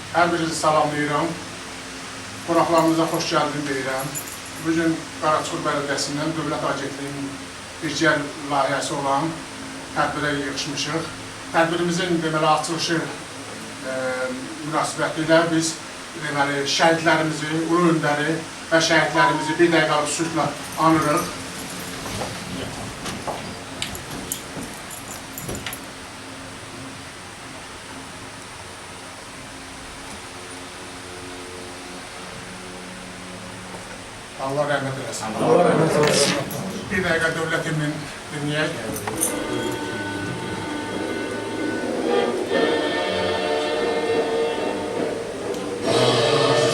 Hər birinizi salamlayıram. Qonaqlarımıza xoş gəldin deyirəm. Bugün Qaraçuxur Bələdiyyəsindən Dövlət Agentliyinin birgər layihəsi olan tədbirə yığışmışıq. Tədbirimizin deməli açılışı münasibətilə biz deməli şəhidlərimizi, ulu öndəri və şəhidlərimizi bir dəqiqəlik sükutla anırıq. Allah rəhmət eləsin. Allah rəhmət eləsin. Bir dəqiqə dövlət himnin dinləyək.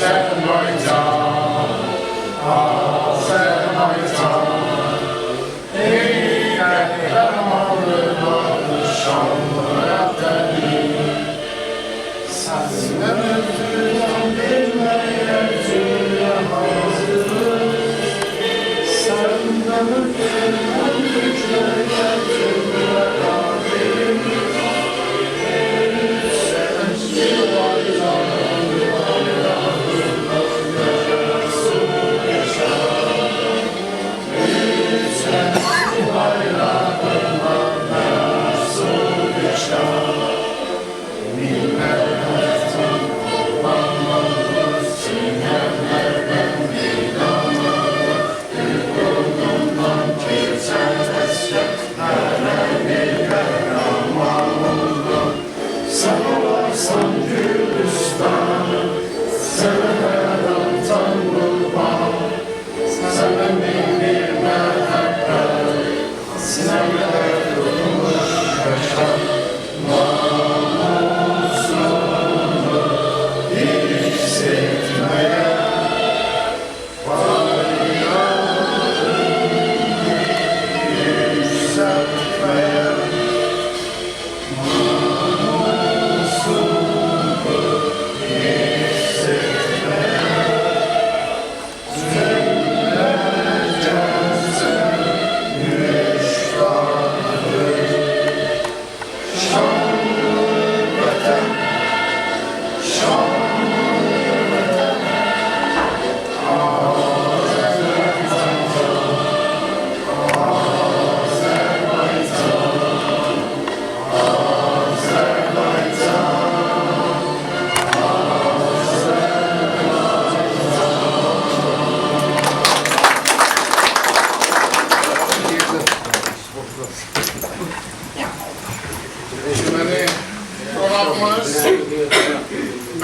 Azərbaycan, Azərbaycan, ey qəhrəmanlı şanlı vətənim, səndən ötürəm bilməyə cürə hazırım, səndən ötürəm bilməyə cürə qadim, sənsiz bayram.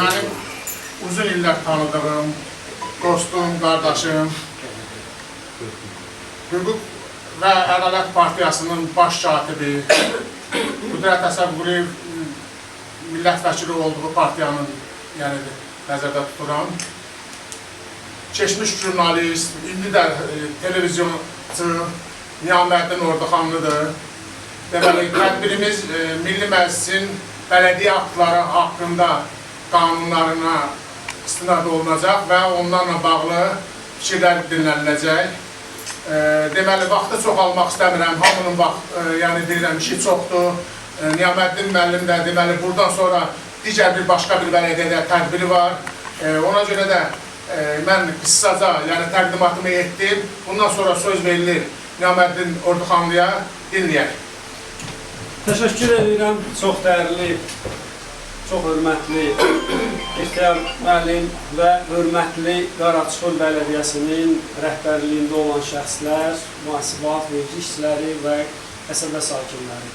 Mənim uzun illər tanıdığım, dostum, qardaşım, Hüquq və Ədalət Partiyasının baş katibi, Qüdrət Əsəbquluyev millət vəkili olduğu partiyanın nəzərdə tuturam. Keçmiş jurnalist, indi də televizyonçu Niyaməddin Orduxanlıdır. Deməli, tədbirimiz Milli Məclisin bələdiyyə aktları haqqında qanunlarına istinad olunacaq və onlarla bağlı fikirlər dinləniləcək. Deməli, vaxtı çox almaq istəmirəm, hamının deyirəm, işi çoxdur. Niyaməddin müəllim də deməli, buradan sonra digər başqa bir bələdiyyədə tədbiri var. Ona görə də mən qısaca təqdimatımı etdim. Bundan sonra söz verilir Niyaməddin Orduxanlıya, dinləyək. Təşəkkür edirəm, çox dəyərli, çox hörmətli İxtiyar müəllim və hörmətli Qaraçuxur Bələdiyyəsinin rəhbərliyində olan şəxslər, mühasibat, vergi işçiləri və qəsəbə sakinləri.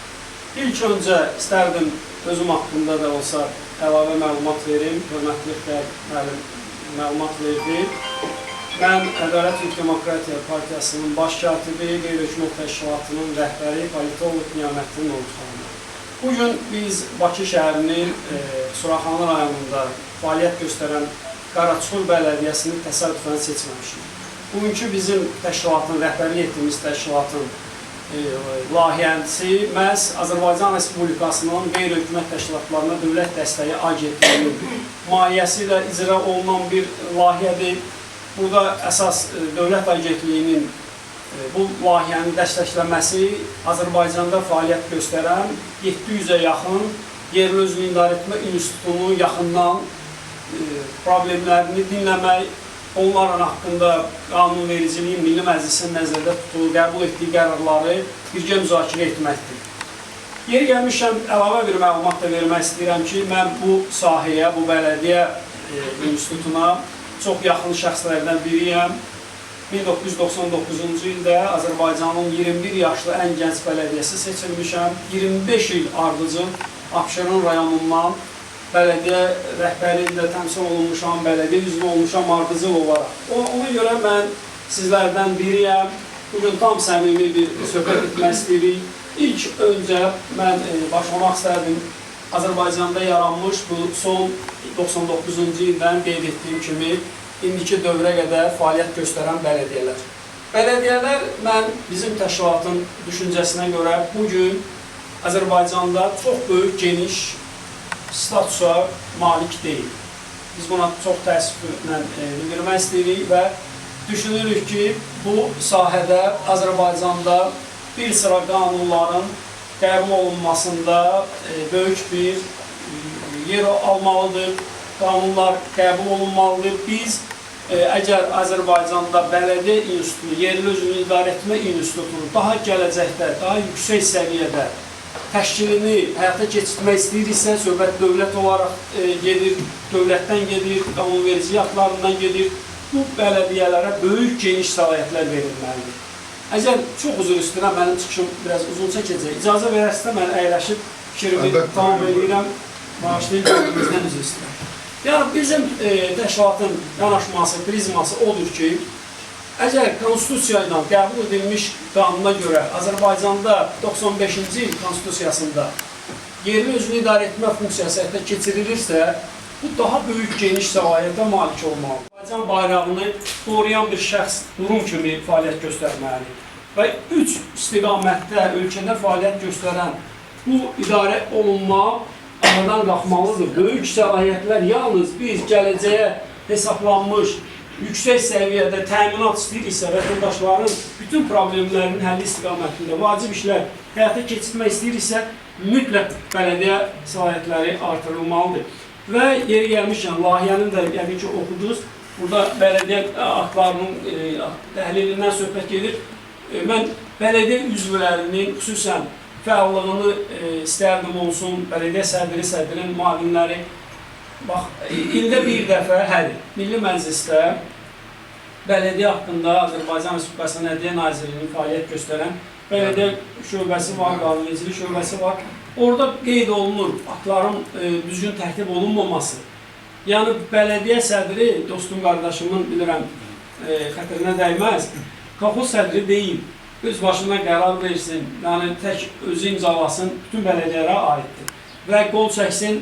İlk öncə istərdim özüm haqqında da olsa əlavə məlumat verim, hörmətli İxtiyar müəllim məlumat verdi. Mən Ədalət və Demokratiya Partiyasının baş katibi, qeyri-hökumət təşkilatının rəhbəri politolog Niyaməddin Orduxanlı. Bugün biz Bakı şəhərinin Suraxanı rayonunda fəaliyyət göstərən Qaraçuxur Bələdiyyəsini təsadüfən seçməmişik. Bugünkü bizim təşkilatın, rəhbərlik etdiyimiz təşkilatın layihəsi məhz Azərbaycan Respublikasının qeyri-hökumət təşkilatlarına dövlət dəstəyi agentliyinin maliyyəsi ilə icra olunan bir layihədir. Burada əsas dövlət agentliyinin bu layihənin dəstəkləməsi Azərbaycanda fəaliyyət göstərən 700-ə yaxın yerli özünü idarə etmə institutunu yaxından problemlərini dinləmək, onların haqqında qanunvericiliyin Milli Məclisin nəzərdə tutduğu, qəbul etdiyi qərarları birgə müzakirə etməkdir. Yeri gəlmişəm, əlavə bir məlumat da vermək istəyirəm ki, mən bu sahəyə, bu bələdiyyə institutuna çox yaxın şəxslərdən biriyəm. 1999-cu ildə Azərbaycanın 21 yaşlı ən gənc bələdiyyəsi seçilmişəm. 25 il ardıcıl Abşeron rayonundan bələdiyyə rəhbərliyində təmsil olunmuşam, bələdiyyə üzvü olmuşam ardıcıl olaraq. Ona görə mən sizlərdən biriyəm. Bugün tam səmimi bir söhbət etmək istəyirik. İlk öncə mən başlamaq istərdim Azərbaycanda yaranmış bu son 99-cu ildən qeyd etdiyim kimi indiki dövrə qədər fəaliyyət göstərən bələdiyyələr. Bələdiyyələr bizim təşkilatın düşüncəsinə görə bugün Azərbaycanda çox böyük, geniş statusa malik deyil. Biz buna çox təəssüflə bildirmək istəyirik və düşünürük ki, bu sahədə Azərbaycanda bir sıra qanunların qəbul olunmasında böyük bir yer almalıdır. Qanunlar qəbul olunmalıdır. Biz əgər Azərbaycanda bələdiyyə institutu, yerli özünü idarə etmə institutunu daha gələcəkdə, daha yüksək səviyyədə təşkilini həyata keçirmək istəyiriksə, söhbət dövlət olaraq gedir, dövlətdən gedir, qanunverici aktlarından gedir. Bu bələdiyyələrə böyük, geniş səlahiyyətlər verilməlidir. Əgər çox uzun üstünə, mənim çıxışım biraz uzun çəkəcək. İcazə verərsə mən əyləşib fikrimi tamam edirəm. Bağışlayın, gözümüzdən üzr istəyirəm. Yəni, bizim təşkilatın yanaşması, prizması odur ki, əgər konstitusiya ilə qəbul edilmiş qanuna görə Azərbaycanda 95-ci il konstitusiyasında yerli özünü idarə etmə funksiyası həyata keçirilirsə, bu daha böyük, geniş səlahiyyətə malik olmalıdır. Azərbaycan bayrağını qoruyan bir şəxs, qurum kimi fəaliyyət göstərməlidir. Və 3 istiqamətdə ölkədə fəaliyyət göstərən bu idarə olunma aradan qalxmalıdır. Böyük səlahiyyətlər yalnız biz gələcəyə hesablanmış, yüksək səviyyədə təminat istəyiriksə, vətəndaşların bütün problemlərinin həlli istiqamətində vacib işlər həyata keçirmək istəyiriksə, mütləq bələdiyyə səlahiyyətləri artırılmalıdır. Və yeri gəlmişkən, layihənin də yəqin ki oxudunuz, burada bələdiyyə aktlarının təhlilindən söhbət gedir. Mən bələdiyyə üzvlərinin xüsusən fəallığını istərdim olsun, bələdiyyə sədrin, müavinləri. Bax, ildə bir dəfə hər Milli Məclisdə bələdiyyə haqqında Azərbaycan Respublikasının Ədliyyə Nazirliyinin fəaliyyət göstərən bələdiyyə şöbəsi var, qanunvericilik şöbəsi var. Orada qeyd olunur, aktların düzgün tərtib olunmaması. Yəni, bələdiyyə sədri, dostum, qardaşımın, bilirəm, xətrinə dəyməz, kolxoz sədri deyil, öz başına qərar versin, yəni tək özü imzalasın, bütün bələdiyyələrə aiddir və qol çəksin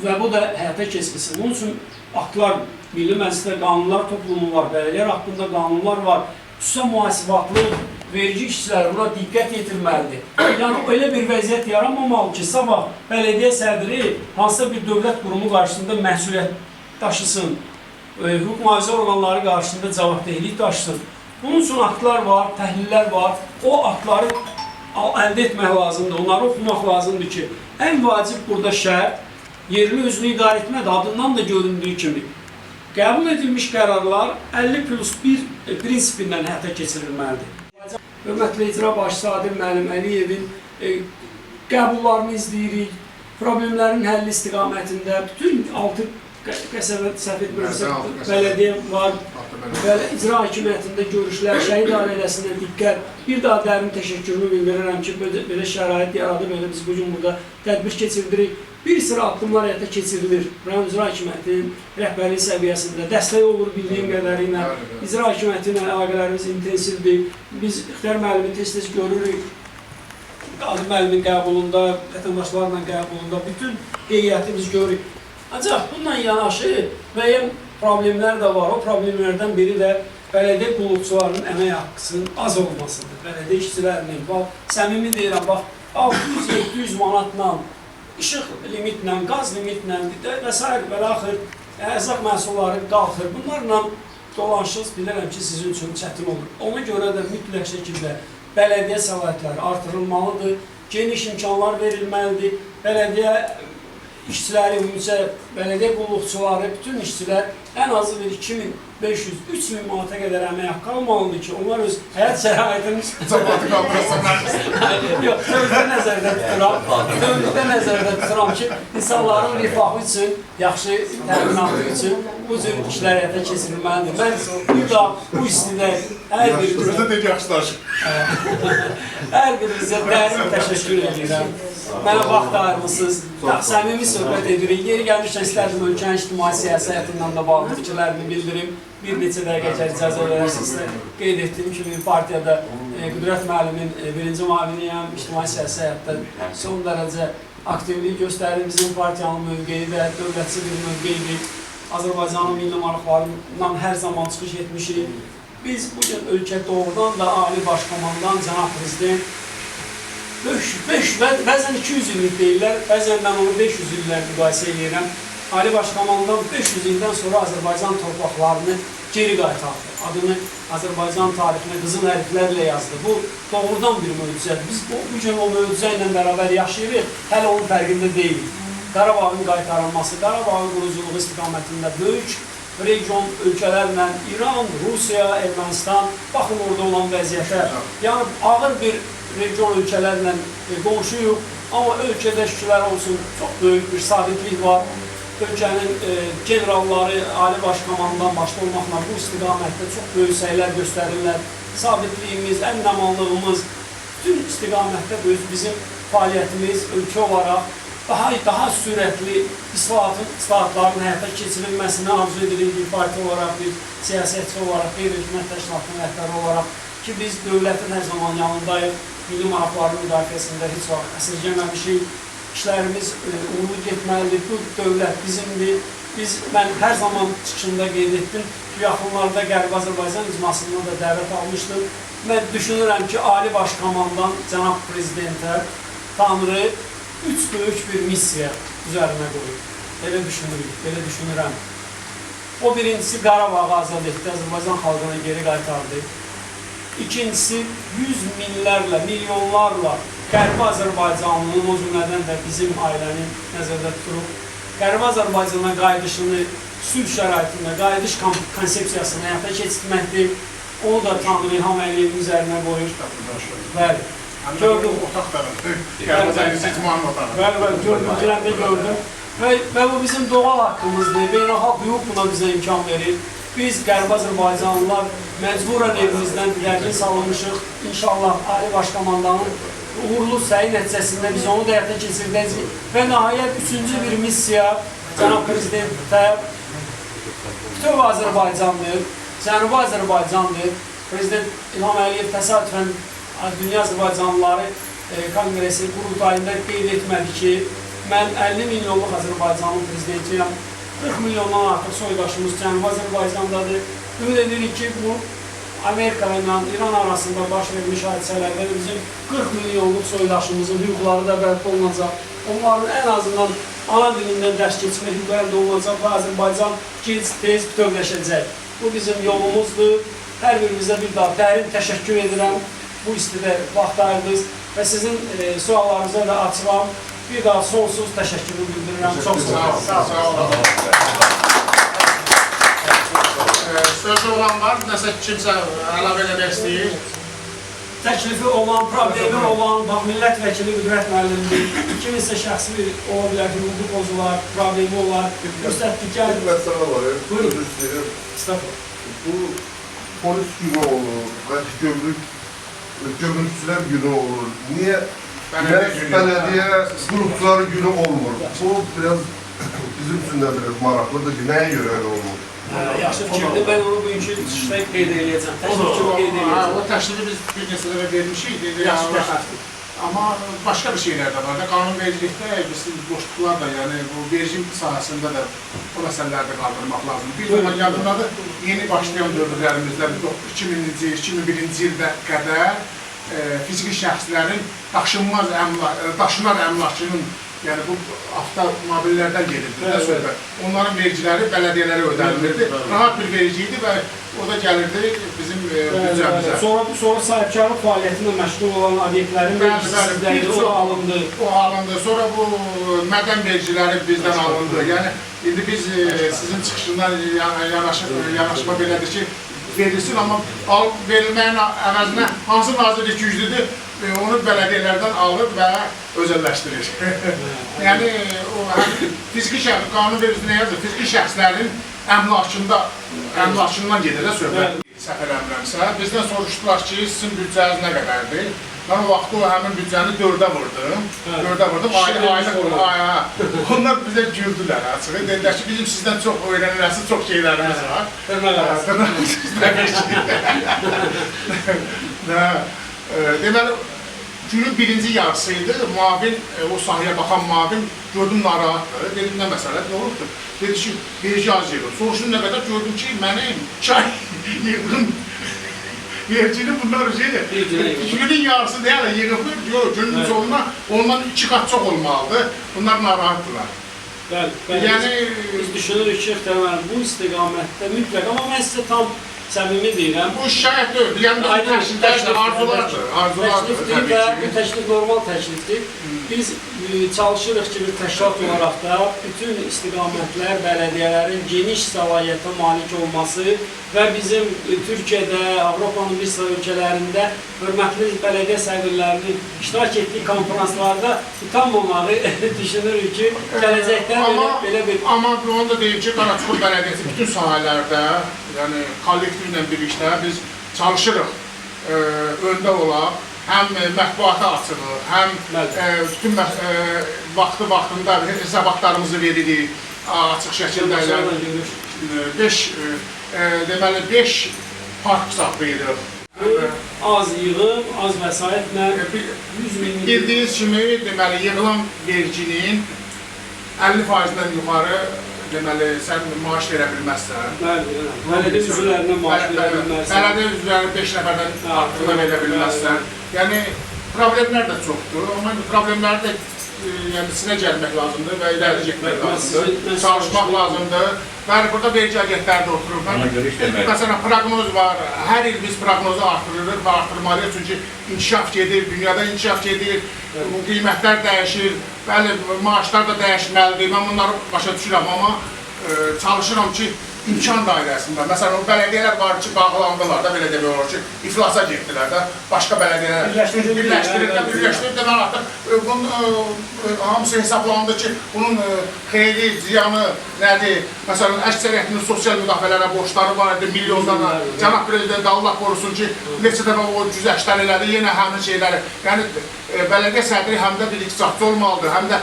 və bu da həyata keçirilsin. Bunun üçün aktlar, Milli Məclisdə qanunlar toplumu var, bələdiyyələr haqqında qanunlar var, xüsusən mühasibatlı vergi işçiləri buna diqqət yetirməlidir. Yəni, elə bir vəziyyət yaranmamalı ki, sabah bələdiyyə sədri hansısa bir dövlət qurumu qarşısında məsuliyyət daşısın, hüquq mühafizə orqanları qarşısında cavabdehlik daşısın. Bunun üçün aktlar var, təhlillər var. O aktları əldə etmək lazımdır, onları oxumaq lazımdır ki, ən vacib burada şərt, yerli özünü idarə etmədir, adından da göründüyü kimi. Qəbul edilmiş qərarlar 50+1 prinsipindən həyata keçirilməlidir. Hörmətli icra başçısı Adil müəllim Əliyevin qəbullarını izləyirik, problemlərin həlli istiqamətində bütün 6 qəsəbə səhv etmirəmsə bələdiyyə var, icra hakimiyyətində görüşlər, şəhid ailəsində diqqət. Bir daha dərin təşəkkürümü bildirirəm ki, belə şərait yaradıb, belə biz bugün burada tədbir keçirdirik. Bir sıra addımlar həyata keçirilir. Rayon icra hakimiyyətinin rəhbərlik səviyyəsində dəstək olur bildiyim qədərilə. İcra hakimiyyəti ilə əlaqələrimiz intensivdir. Biz İxtiyar müəllimi tez-tez görürük. Adil müəllimin qəbulunda, vətəndaşlarla qəbulunda bütün qeydiyyatı biz görürük. Ancaq bununla yanaşı müəyyən problemlər də var. O problemlərdən biri də bələdiyyə qulluqçularının əmək haqqısının az olmasıdır. Bələdiyyə işçilərinin, səmimi deyirəm, 600-700 manatla, işıq limitlə, qaz limitlə və s. Bəlaxır, ərzaq məhsulları qalxır. Bunlarla dolanışınız bilirəm ki, sizin üçün çətin olur. Ona görə də mütləq şəkildə bələdiyyə səlahiyyətləri artırılmalıdır, geniş imkanlar verilməlidir. Bələdiyyə işçiləri, ümumiyyətlə bələdiyyə qulluqçuları, bütün işçilər ən azı bir 2500-3000 manata qədər əmək haqqı almalıdır ki, onlar öz həyat şəraitini yox, dövlətdə nəzərdə tuturam ki, insanların rifahı üçün, yaxşı təminatı üçün bu cür işlər həyata keçirilməlidir. Mən burada bu istidə hər birinizə dərin təşəkkür edirəm. Mənə vaxt ayırmışsınız, səmimi söhbət edirik. Yeri gəlmişkən istərdim ölkənin ictimai siyasi həyatından da bağlı fikirlərimi bildirim. Bir neçə dəqiqə icazə verərsinizsə qeyd etdiyim kimi partiyada Qüdrət müəllimin birinci müaviniyəm, ictimai siyasi həyatda son dərəcə aktivlik göstərir. Bizim partiyanın mövqeyi də dövlətçi bir mövqeyidir. Azərbaycanın milli maraqlarından hər zaman çıxış etmişik. Biz bugün ölkə doğrudan da Ali Başkomandan, Cənab Prezident bəzən 200 illik deyirlər, bəzən mən onu 500 illər müqayisə edirəm. Ali Başkomandan 500 ildən sonra Azərbaycan torpaqlarını geri qaytardı. Adını Azərbaycan tarixinə qızıl hərflərlə yazdı. Bu doğrudan bir möcüzədir. Biz bugün o möcüzə ilə bərabər yaşayırıq, hələ onun fərqində deyilik. Qarabağın qaytarılması, Qarabağın quruculuğu istiqamətində böyük region ölkələrlə İran, Rusiya, Ermənistan, baxın orada olan vəziyyətə, yəni ağır bir region ölkələrlə qonşuyuq, amma ölkədə şükürlər olsun çox böyük bir sabitlik var. Ölkənin generalları, Ali Başkomandan başda olmaqla bu istiqamətdə çox böyük səylər göstərirlər. Sabitliyimiz, əmin-amanlığımız, bütün istiqamətdə bizim fəaliyyətimiz ölkə olaraq daha sürətli islahatların həyata keçirilməsini arzu edirik bir partiya olaraq, bir siyasətçi olaraq, qeyri-hökumət təşkilatının rəhbəri olaraq ki, biz dövlətin hər zaman yanındayıq, milli maraqların müdafiəsində heç vaxt əsirgəməmişik. İşlərimiz uğurlu getməlidir, bu dövlət bizimdir. Mən hər zaman çıxışında qeyd etdim ki, yaxınlarda Qərbi Azərbaycan icmasından da dəvət almışdım. Mən düşünürəm ki, Ali Başkomandan Cənab Prezidentə Tanrı 3 böyük bir missiya üzərinə qoyur. Belə düşünürəm. O birincisi Qarabağı azad etdi, Azərbaycan xalqına geri qaytardı. İkincisi 100 minlərlə, milyonlarla Qərbi Azərbaycanlının, o cümlədən də bizim ailənin nəzərdə tuturuq, Qərbi Azərbaycana qayıdışını sülh şəraitində, qayıdış konsepsiyasını həyata keçirməkdir. Onu da Tanrı İlham Əliyevin üzərinə qoyur. Bəli. Gördüm. Gördüm. Və bu bizim doğal haqqımızdır. Beynəlxalq hüquq buna bizə imkan verir. Biz Qərbi Azərbaycanlılar məcburən evimizdən gərgin salınmışıq. İnşallah Ali Başkomandanın uğurlu səyi nəticəsində biz onu da həyata keçirdəcəyik. Və nəhayət üçüncü bir missiya Cənab Prezidentə bütöv Azərbaycandır, Cənubi Azərbaycandır. Prezident İlham Əliyev təsadüfən Dünya Azərbaycanlıları Kongresi qurultayında qeyd etmədi ki, mən 50 milyonluq Azərbaycanın prezidentiyəm, 40 milyondan artıq soydaşımız Cənubi Azərbaycandadır. Ümid edirik ki, bu Amerika ilə İran arasında baş vermiş hadisələrdə bizim 40 milyonluq soydaşımızın hüquqları da bərpa olunacaq. Onların ən azından ana dilindən dərs keçmək hüququ əldə olunacaq və Azərbaycan tez bütövləşəcək. Bu bizim yolumuzdur. Hər birimizə bir daha dərin təşəkkür edirəm. Bu istidə vaxt ayırdınız və sizin suallarınıza da açıram. Bir daha sonsuz təşəkkürü bildirirəm. Çox sağ olun. Sözü olan var, nəsə kimsə əlavə eləmək istəyir. Təklifi olan, problemi olan, bax, millət vəkili Qüdrət müəllimdir. Kiminsə şəxsi bir ola bilər, hüquqi pozular, problemi olar. Göstərdik, gəl. Məsələ var, buyurun. Bu polis günü olur, bəlkə gömrükçülər günü olur. Niyə bələdiyyə qrupları günü olmur? Bu biraz bizim üçün də biraz maraqlıdır ki, nəyə görə elə olmur? Yaxşı fikirdir, mən onu bugünkü çıxışda qeyd edəcəm. Təşəkkürü qeyd edəcəm. O təşkili biz bir neçə dəfə vermişik. Amma başqa bir şeylər də var da, qanunvericilikdə boşluqlar da, yəni bu vergi sahəsində də o məsələləri də qaldırmaq lazımdır. Bir zaman yadımdadır, yeni başlayan dövrlərimizdə 2000-ci, 2001-ci ildə qədər fiziki şəxslərin daşınan əmlakının, yəni bu avtomobillərdən gedirdi də söhbət. Onların vergiləri bələdiyyələrə ödənilirdi. Rahat bir vergi idi və o da gəlirdi bizim büdcəmizə. Sonra sahibkarlıq fəaliyyətində məşğul olan obyektlərin vergisizləri o alındı. O alındı. Sonra bu mədən vergiləri bizdən alındı. Yəni indi biz sizin çıxışından yanaşma belədir ki, verilsin, amma verilməyin əvəzinə hansı nazirlik güclüdür, onu bələdiyyələrdən alır və özəlləşdirir. Yəni, fiziki şəxs, qanun vericisi nə yazır? Fiziki şəxslərin əmlakından gedirlər söhbət. Səfər əmrəmsə, bizdən soruşdular ki, sizin büdcəniz nə qədərdir? Mən o vaxtı həmin büdcəni 4-ə vurdum. 4-ə vurdum, aylıq. Onlar bizə güldülər açığı. Dedilər ki, bizim sizdən çox öyrənilməsi çox şeylərimiz var. Deməli, günün birinci yarısıydı, mavin, o sahəyə baxan mavin gördüm narahatdır. Dedim, nə məsələ, nə olubdur? Dedi ki, vergi az yığır. Soruşdum nə qədər, gördüm ki, mənim çay yığdım. Vergini bunlar şeydir. Günün yarısı deyələ yığıbdır, günün sonuna ondan 2 qat çox olmalıdır. Bunlar narahatdırlar. Yəni, biz düşünürük ki, bu istiqamətdə mütləq, amma mən sizə tam səmimi deyirəm. Bu şikayət deyil, yəni arzulardır. Təklifdir və bu təklif normal təklifdir. Biz çalışırıq ki, bir təşkilat olaraq da bütün istiqamətlər, bələdiyyələrin geniş səlahiyyətə malik olması və bizim Türkiyədə, Avropanın bir sıra ölkələrində hörmətli bələdiyyə sədrlərinin iştirak etdiyi konferanslarda utanmamağı düşünürük ki, gələcəkdə belə bir... Amma onu da deyim ki, Qaraçuxur bələdiyyəsi bütün sahələrdə, yəni kollektivlə birlikdə biz çalışırıq öndə olaq. Həm mətbuata açılır, həm bütün vaxtında hesabatlarımızı veririk açıq şəkildə. Deməli, 5 park saxlayırıq. Az yığım, az vəsaitlə 100 min... Bildiyiniz kimi, deməli, yığılan verginin 50%-dən yuxarı deməli, sən maaş verə bilməzsən. Bələdiyyə üzvlərinə maaş verə bilməzsən. Bələdiyyə üzvlərinə 5 nəfərdən artıqda verə bilməzsən. Yəni, problemlər də çoxdur, amma problemləri də sinə gəlmək lazımdır və iləri getmək lazımdır, çalışmaq lazımdır. Və burada vergi agentləri də oturur. Məsələn, proqnoz var, hər il biz proqnozu artırırıq və artırmalıyıq, çünki inkişaf gedir, dünyada inkişaf gedir, qiymətlər dəyişir, bəli, maaşlar da dəyişməlidir, mən bunları başa düşürəm, amma çalışıram ki, imkan dairəsində. Məsələn, o bələdiyyələr var ki, bağlandılar da, belə demək olur ki, iflasa getdilər də, başqa bələdiyyələr birləşdirir. Deməli, artıq hamısı hesablandı ki, bunun xeyri, ziyanı nədir? Məsələn, əksəriyyətinin sosial müdafiələrə borçları var idi, milyonlarla. Cənab Prezident Allah qorusun ki, neçə dəfə o güzəştlər elədi, yenə həmin şeyləri. Yəni, bələdiyyə sədri həm də bir iqtisadçı olmalıdır, həm də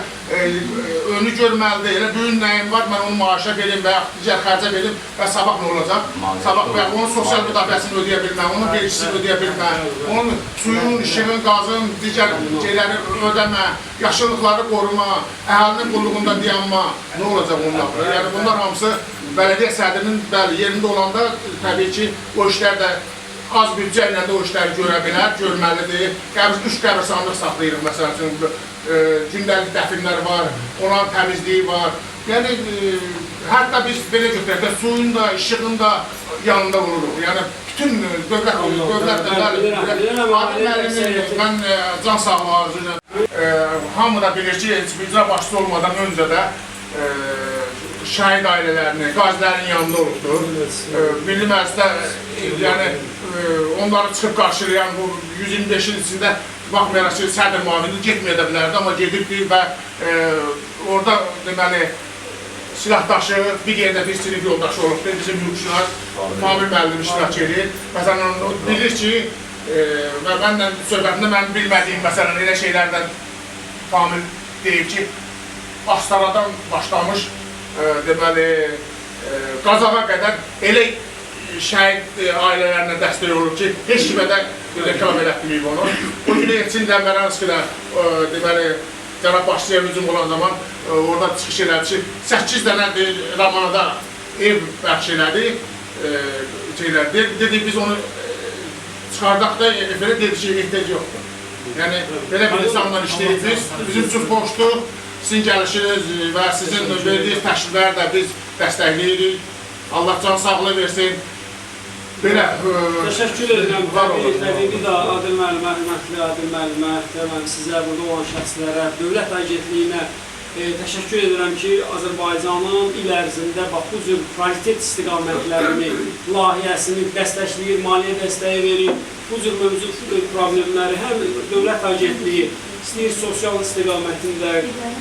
önü görməlidir. Elə böyün nəyim var, mən onu maaşa verim və yaxud digər xərcə verim və sabah nə olacaq? Sabah və onun sosial müdafiəsini ödəyə bilməm, onun vergisini ödəyə bilməm, onun suyun, işığın, qazın, digər şeyləri ödəmə, yaşıllıqları qoruma, əhalinin qulluğunda dayanma, nə olacaq onlar? Yəni bunlar hamısı bələdiyyə sədrinin yerində olanda təbii ki, o işlər də az büdcə ilə də o işləri görə bilər, görməlidir. 3 qəbirstanlıq saxlayırıq, məsəl üçün, gündəlik dəfinlər var, onların təmizliyi var. Yəni, hətta biz belə götürək də, suyun da, işığın da yanında oluruq. Yəni, bütün dövlət, mən can sağlığı arzu ilə, hamı da bilir ki, icra başçısı olmadan öncə də şəhid ailələrinin, qazilərin yanında olubdur. Milli Məclisdə, yəni, onları çıxıb qarşılayan bu 125-in içində baxmayaraq ki, sədr müavini getməyə də bilərdi, amma gedibdir və orada, deməli, silahdaşı, bir yerdə bir sinif yoldaşı olubdur, bizim yurtçular, Famil müəllim iştirak edir. Məsələn, bilir ki, və mənlə söhbətində mən bilmədiyim, məsələn, elə şeylərdən Famil deyib ki, Astaradan başlamış, deməli, Qazağa qədər elə şəhid ailələrinə dəstək olur ki, heç kimə də reklam elətməyib onu. O günü Elçin Dəmbəranskidə, deməli, cənab başçıya hücum olan zaman orada çıxış elədi ki, 8 dənə Ramanada ev bəxş elədi, dedik biz onu çıxardaq da efirə dedi ki, ehtiyac yoxdur. Yəni, belə bir insanla işləyirik, bizim üçün boşdur, sizin gəlişiniz və sizin verdiyiniz təşkilləri də biz dəstəkləyirik. Allah can sağlığı versin. Belə Təşəkkür edirəm. var olun. Təbii də Adil müəllimə, hörmətli Adil müəllimə, mən sizə, burada olan şəxslərə, Dövlət Agentliyinə təşəkkür edirəm ki, Azərbaycanın il ərzində bax bu cür prioritet istiqamətlərini, layihəsini dəstəkləyir, maliyyə dəstəyi verir. Bu cür mövcud problemləri həm Dövlət Agentliyi istəyir sosial istiqamətində,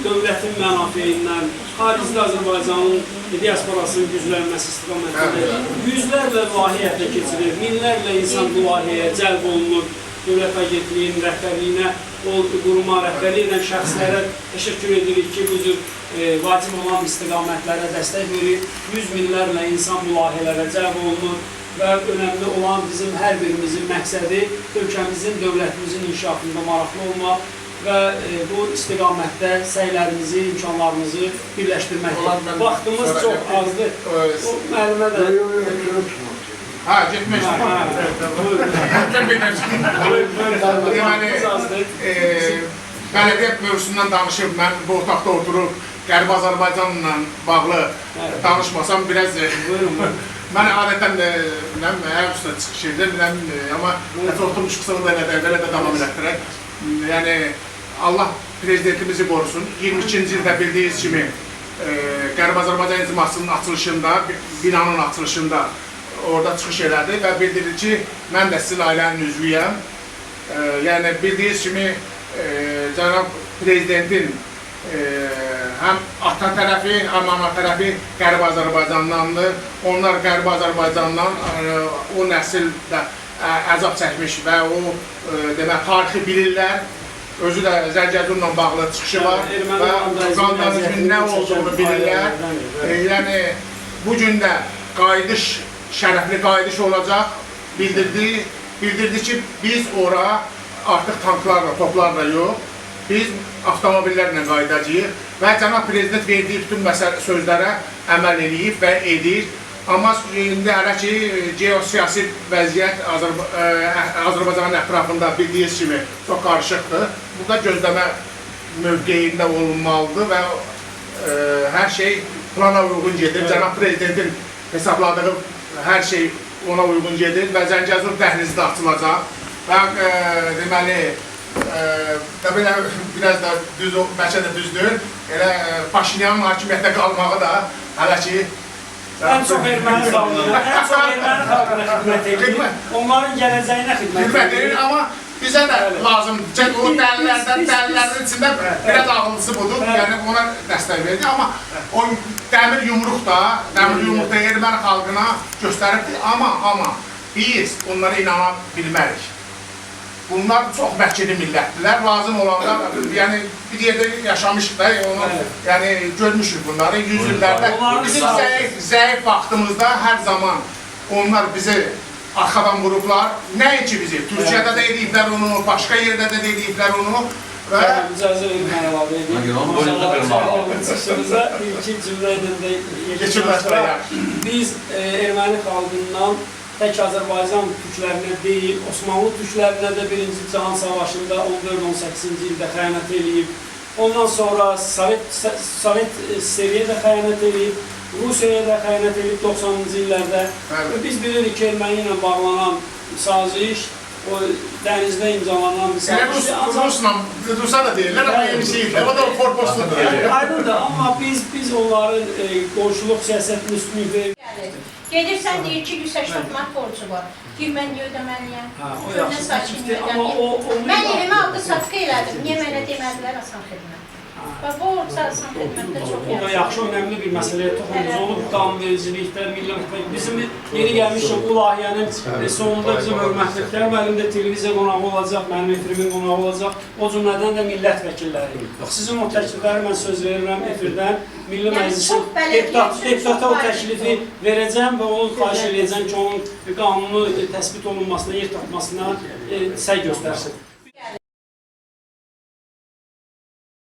dövlətin mənafelərindən, xaricdə Azərbaycanın diasporasının güclənməsi istiqamətində yüzlərlə layihə həyata keçirir, minlərlə insan bu layihəyə cəlb olunur. Dövlət Agentliyinin rəhbərliyinə, o quruma rəhbərlik edən şəxslərə təşəkkür edirik ki, bu cür vacib olan istiqamətlərə dəstək verir. Yüz minlərlə insan bu layihələrə cəlb olunur və önəmli olan bizim hər birimizin məqsədi ölkəmizin, dövlətimizin inkişafında maraqlı olmaq və bu istiqamətdə səylərimizi, imkanlarımızı birləşdirməkdir. Vaxtımız çox azdır. O müəllimə də... Ha, getmək Deməli, bələdiyyə mövzusundan danışıb, mən bu otaqda oturub, Qərbi Azərbaycanla bağlı danışmasam, biraz... Mən adətən əyə üstünə çıxış edirəm, amma oturmuş qısımda elə də davam elətdirək. Yəni, Allah prezidentimizi qorusun. 22-ci ildə bildiyiniz kimi Qərbi Azərbaycan icmasının açılışında, binanın açılışında orada çıxış elədi və bildirir ki, mən də sizin ailənin üzvüyəm. Yəni, bildiyiniz kimi, cənab prezidentin həm ata tərəfi, həm ana tərəfi Qərbi Azərbaycandandır. Onlar Qərbi Azərbaycandan o nəsil də əzab çəkmiş və o tarixi bilirlər. Özü də Zəngəzurla bağlı çıxışı var və qandanızın nə olduğunu bilirlər. Yəni, bugün də qayıdış, şərəfli qayıdış olacaq, bildirdi ki, biz ora artıq tanklarla, toplarla yox, biz avtomobillərlə qayıdacağıq və cənab prezident verdiyi bütün sözlərə əməl edib və edir. Amma indi hələ ki, geosiyasi vəziyyət Azərbaycanın ətrafında bildiyiniz kimi çox qarışıqdır. Burada gözləmə mövqeyində olunmalıdır və hər şey plana uyğun gedir. Cənab prezidentin hesabladığı hər şey ona uyğun gedir və Zəngəzur dəhlizi də açılacaq. Və deməli, biraz da bəlkə də düzdür, elə Paşinyanın hakimiyyətdə qalmağı da hələ ki, ən çox erməni xalqına xidmət edir, onların gələcəyinə xidmət edir. Amma bizə də lazımdır. O dəlillərin içində biraz ağıllısı budur, yəni ona dəstək verdi. Amma o dəmir yumruq da erməni xalqına göstəribdir. Amma biz onlara inana bilmərik. Bunlar çox məhkili millətdirlər, lazım olanlar, yəni bir yerdə yaşamışıq da, yəni görmüşük bunları 100 illərdə. Bizim zəif vaxtımızda hər zaman onlar bizi arxadan vurublar. Nəinki bizi? Türkiyədə də ediblər onu, başqa yerdə də ediblər onu. İcazə verin, mən əlavə edeyim. Çıxışımıza ilkin cümlə edində yetirmək. Biz erməni xalqından tək Azərbaycan türklərinə deyil, Osmanlı türklərinə də 1-ci Cahan Savaşında 14-18-ci ildə xəyanət edib. Ondan sonra Sovet Siriyə də xəyanət edib, Rusiyaya da xəyanət edib 90-cı illərdə. Biz bilirik ki, erməni ilə bağlanan saziş, o dənizdə imzalanan bir saziş. Rusla da deyirlər, amma yeni şeydir, o da forpostu deyir. Aydındır, amma biz onların qonşuluq siyasətinin üstünlük verir. Gedirsən deyir ki, 180 manat borcu var. Deyir, mən niyə ödəməliyəm? Önə saçın niyə ödəməliyəm? Mən evimi aldı satqı elədim. Niyə mənə demədilər asan xidmət? Və bu asan xidmətdə çox yaxşı. O da yaxşı, önəmli bir məsələyə toxunuz. Onu qanunvericilikdə, bizim yeni gəlmişik bu layihənin sonunda bizim hörmətli Xəlil müəllim də televiziya qonağı olacaq, mənim efirimin qonağı olacaq. O cümlədən də millət vəkilləri. Sizin o təklifləri mən söz verirəm efirdən. Milli Məclisin deputata o təklifi verəcəm və onu xahiş edəcəm ki, onun qanunu təsbit olunmasına, yer tapmasına səy göstərsin.